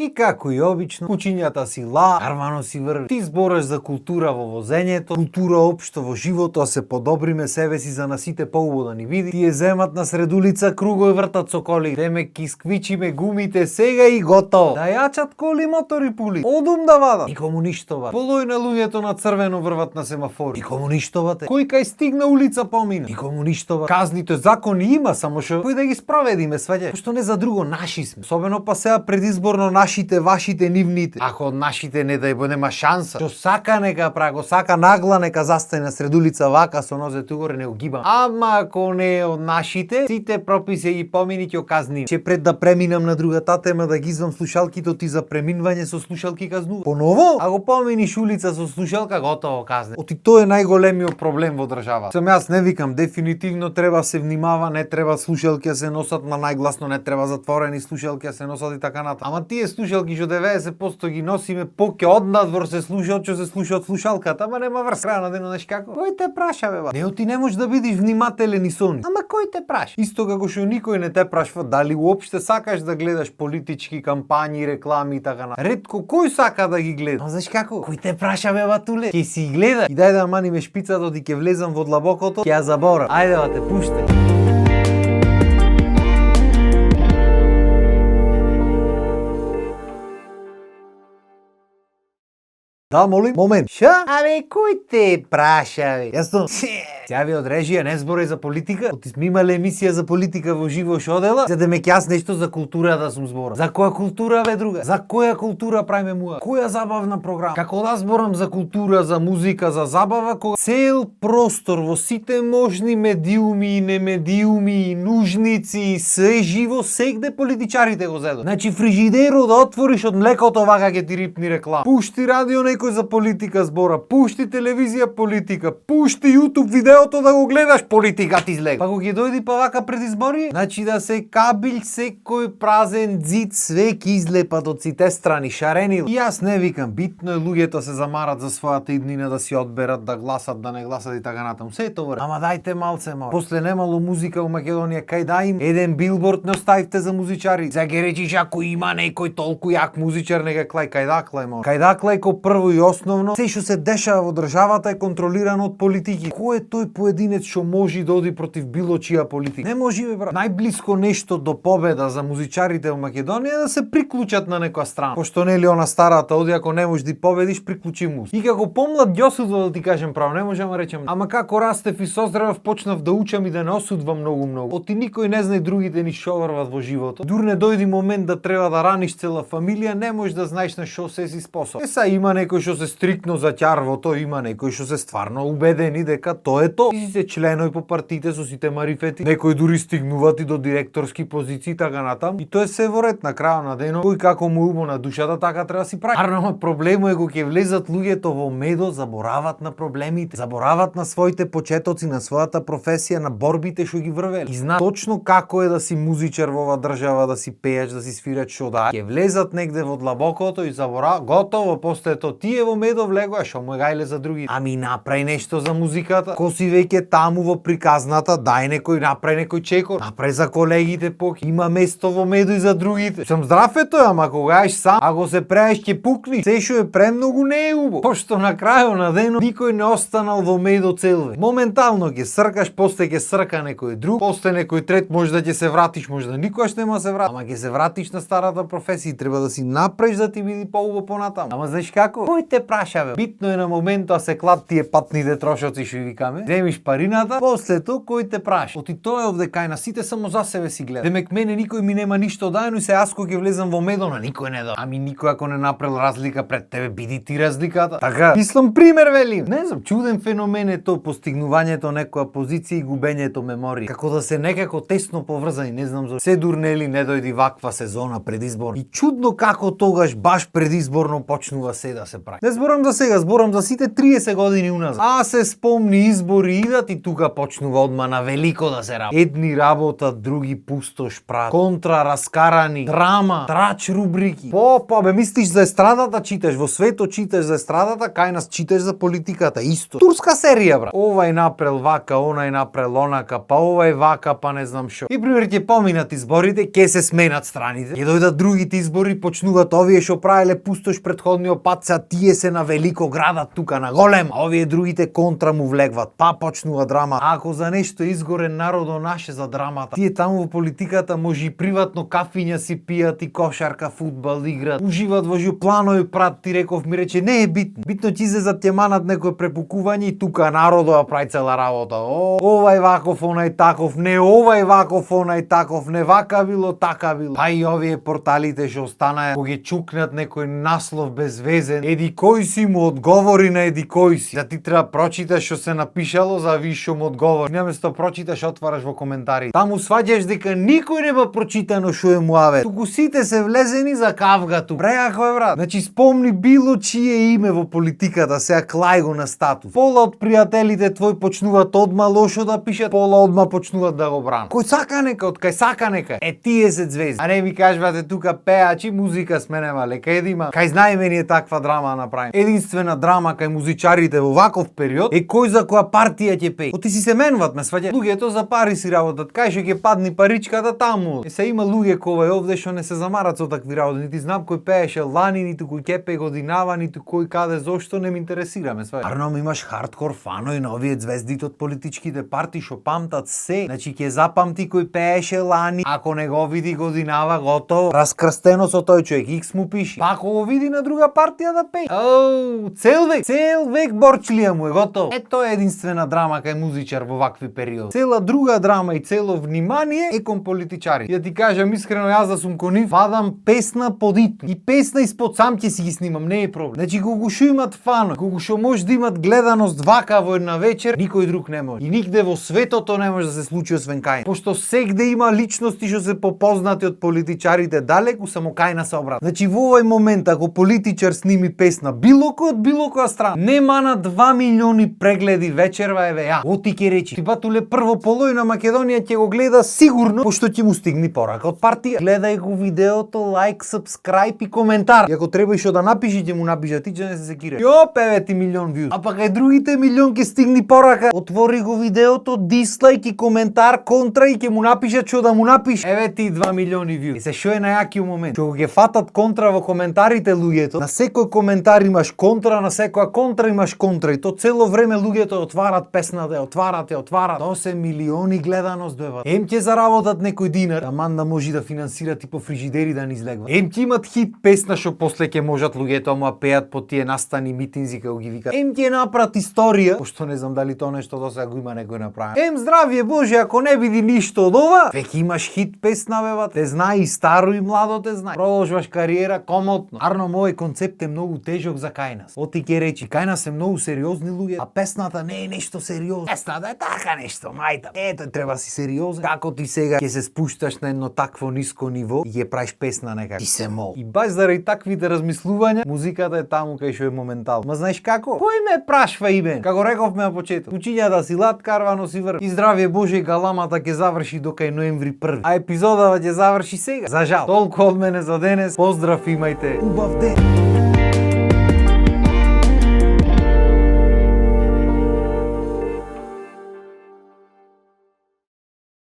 И како и обично, кучињата си арвано си врви. Ти збораш за култура во возењето, култура општо во живото, а се подобриме себе си за на сите поубаво да ни види. Тие земат на сред улица кругови вртат со коли. Деме ки сквичиме гумите сега и готово. Да јачат коли, мотори, пули. Одум да вадат. Никому ништова. Полој на луѓето на црвено врват на семафори. Никому ништовате. Кој кај стигна улица помина. Никому ништова. Казните закони има, само што кој да ги спроведиме сваѓа. Пошто не за друго наши сме. Особено па сега предизборно нашите, вашите, нивните. Ако од нашите не да нема шанса, што сака нека праго, сака нагла нека застане на сред улица вака со нозете угоре не огибам. Ама ако не е од нашите, сите прописи ги помини ќе казни. Че пред да преминам на другата тема да ги извам слушалките ти за преминување со слушалки казнува. Поново, ако поминиш улица со слушалка готово казне. Оти тоа е најголемиот проблем во држава. Сам јас не викам, дефинитивно треба се внимава, не треба слушалки да се носат на најгласно, не треба затворени слушалки да се носат и така натаму. Ама тие слушалки што 90% ги носиме поќе однадвор се слушаат што се слуша од слушалката, ама нема врска. Крај на денот, знаеш како? Кој те праша бе ба? Не, ти не можеш да бидеш внимателен и со нив. Ама кој те праша? Исто како што никој не те прашва дали уопште сакаш да гледаш политички кампањи, реклами и така натаму. Ретко кој сака да ги гледа. Ама знаеш како? Кој те праша бе батуле? Ќе си гледа. И дај да маниме шпицата, ти ќе влезам во длабокото, ќе ја заборам. Ајде ба те пуштај. Да, молим? Момент. Ша? Абе, кој те праша, бе? Јасно? Сега ви од режија не зборај за политика. Оти сме имале емисија за политика во живо што одела, за да ме ќе јас нешто за култура да сум збора. За која култура, бе, друга? За која култура правиме муа? Која забавна програма? Како да зборам за култура, за музика, за забава, кога цел простор во сите можни медиуми и немедиуми и нужници и се живо сегде политичарите го зедат. Значи фрижидерот да отвориш од млекото вака ќе ти рипни реклама. Пушти радио некој за политика збора, пушти телевизија политика, пушти YouTube видеото да го гледаш, политика ти излега. Па го ќе дојди па вака пред избори, значи да се кабил секој празен зид, све ќе излепат од сите страни, шаренил. И јас не викам, битно е луѓето се замарат за својата иднина, да си одберат, да гласат, да не гласат и така натаму. Се тоа. Ама дајте малце мал. После немало музика во Македонија, кај да им еден билборд не оставивте за музичари. За ќе речиш ако има некој толку јак музичар, нека клај кај да клај мал. Кај да клај ко прво и основно, се што се дешава во државата е контролирано од политики. Кој е тој поединец што може да оди против било чија политика? Не може бе брат. Најблиско нешто до победа за музичарите во Македонија е да се приклучат на некоја страна. Пошто нели она старата оди ако не можеш да победиш, приклучи му. И како помлад ги осудува да ти кажем право, не можам да речем. Ама како растев и созревав, почнав да учам и да не осудвам многу. Оти никој не знае другите ни што врват во животот. Дур не дојди момент да треба да раниш цела фамилија, не можеш да знаеш на што се си способен. Са има некој што се стриктно за ќарвото, има некои што се стварно убедени дека тоа е тоа. И се членови по партиите со сите марифети, некои дури стигнуваат и до директорски позиции така натам. И тоа е се во ред на крајот на денот. Кој како му убо на душата, така треба да си прави. Арно проблемот е кога ќе влезат луѓето во медо, заборават на проблемите, заборават на своите почетоци, на својата професија, на борбите што ги врвели. И знаат точно како е да си музичар во оваа држава, да си пееш, да си свираш што да. Ќе влезат негде во длабокото и заборават, готово, после тоа тие во медо влегоа, што му гајле за други. Ами направи нешто за музиката. Ко си веќе таму во приказната, дај некој направи некој чекор. Направи за колегите поки. Има место во медо и за другите. Сум здрав е тој, ама кога еш сам, ако се прееш ќе пукни. Се што е премногу не е убаво. Пошто на крајот на денот никој не останал во медо цел век. Моментално ќе сркаш, после ќе срка некој друг, после некој трет, може да ќе се вратиш, може да никогаш нема се вратиш. Ама ќе се вратиш на старата професија, треба да си направиш да ти биде поубаво понатаму. Ама знаеш како? Кој те праша бе? Битно е на моментот да се клат тие патните трошоци што викаме. Земиш парината, после тоа кој те праша. Оти тоа е овде кај на сите само за себе си гледа. Демек мене никој ми нема ништо дајано и се јас кога ќе влезам во медо на никој не да. Ами никој ако не направил разлика пред тебе, биди ти разликата. Така, мислам пример велим. Не знам, чуден феномен е тоа постигнувањето некоја позиција и губењето меморија. Како да се некако тесно поврзани, не знам за се дурнели не дојди ваква сезона предизбор. И чудно како тогаш баш предизборно почнува се да се прави. Не зборам за сега, зборам за сите 30 години уназад. А се спомни избори идат и тука почнува одма на велико да се работи. Едни работат, други пустош прават. Контра, раскарани, драма, трач рубрики. Бе мислиш за естрадата читаш, во светот читаш за естрадата, кај нас читаш за политиката, исто. Турска серија, брат. Овај направил вака, онај направил онака, па овај вака, па не знам шо. И пример ќе поминат изборите, ќе се сменат страните. Ќе дојдат другите избори, почнуваат овие што правеле пустош претходниот пат, се тие се на велико градат тука на голем, а овие другите контра му влегват, па почнува драма. Ако за нешто изгорен народо наше за драмата, тие таму во политиката може и приватно кафиња си пијат и кошарка, фудбал играат, уживат во планови прат, ти реков ми рече не е битно. Битно ќе излезат ќе манат некое препукување и тука народо ја прави цела работа. Овај ваков, онај таков, не овај ваков, онај таков, не вака било, така било. Па и овие порталите што останаа, кога ќе чукнат некој наслов безвезен, еди кој си му одговори на еди кој си. Да ти треба прочиташ што се напишало за ви што му одговори. Наместо прочиташ, отвараш во коментари. Таму сваѓаш дека никој не ба прочитано што е муаве. Туку сите се влезени за кавга тука. Бреако е, брат. Значи спомни било чие име во политиката, сега клај го на статус. Пола од пријателите твои почнуваат одма лошо да пишат, пола одма почнуваат да го бранат. Кој сака нека, од кај сака нека. Тие се звезди. А не ми кажувате тука пеачи, музика сменема лека едима. Кај знаеме ние таква драма направим. Единствена драма кај музичарите во ваков период е кој за која партија ќе пее. Оти си се менуват, ме сваѓа. Луѓето за пари си работат. Кај што ќе падни паричката таму. Се има луѓе кој овде што не се замарат со такви работи. Нити знам кој пееше лани, ниту кој ќе пее годинава, ниту кој каде зошто не ме интересира, ме сваѓа. Арно имаш хардкор фанои на овие звездите од политичките партии што памтат се. Значи ќе запамти кој пееше лани, ако не го види годинава, готово. Раскрстено со тој човек, Икс му пиши. Па ако го види на друга партија да пее. Цел век борчлија му е готово. Ето е единствена драма кај музичар во вакви периоди. Цела друга драма и цело внимание е кон политичари. Ја ти кажам искрено, јас да сум кон нив, вадам песна подитно. И песна испод сам ќе си ги снимам, не е проблем. Значи кога што имат фано, кога што може да имат гледаност вака во една вечер, никој друг не може. И нигде во светото не може да се случи освен кај. Пошто сегде има личности што се попознати од политичарите далеку, само кај нас се обрат. Значи во овој момент ако политичар сними песна било кој од било која страна, не мана 2 милиони прегледи вечерва еве ја. Оти ќе речи, ти батуле прво полој на Македонија ќе го гледа сигурно, пошто ќе му стигни порака од партија. Гледај го видеото, лајк, сабскрајб и коментар. И ако треба и што да напиши, ќе му напиша, ти ќе не се секира. Јо, 9 милион вјуз. А па кај другите милион ќе стигни порака. Отвори го видеото, дислайк и коментар, контра и ќе му напишат што да му напише. Еве ти 2 милиони вјуз. И се што е најакиот момент? Што ќе фатат контра во коментарите луѓето. На секој коментар имаш контра, на секоја контра имаш контра и то цело време луѓето отварат песната, отварат. 8 милиони гледаност бева. Ем ќе заработат некој динар, аман да може да финансират и по фрижидери да не излегва. Ем ќе имат хит песна што после ќе можат луѓето му пеат по тие настани митинзи како ги викаат. Ем ќе направат историја, пошто не знам дали тоа нешто досега го има некој направи. Ем здравје Боже, ако не биди ништо од ова, веќе имаш хит песна бева, те знае и старо и младо те знае. Продолжуваш кариера комотно. Арно мој концепт е многу тежок за кај нас. Оти ќе речи, кај нас се многу сериозни луѓе, а песната не е нешто сериозно. Песната е така нешто, мајта. Ето треба си сериозен. Како ти сега ќе се спушташ на едно такво ниско ниво и ќе правиш песна некако. Ти се мол. И баш заради таквите размислувања, музиката е таму кај што е моментално. Ма знаеш како? Кој ме прашва име? Како рековме на почеток. Учиња да си лад, карвано си врв. И здравје Боже, галамата ќе заврши до кај ноември 1. А епизодава ќе заврши сега. За жал. Толку од мене за денес. Поздрав, имајте убав ден.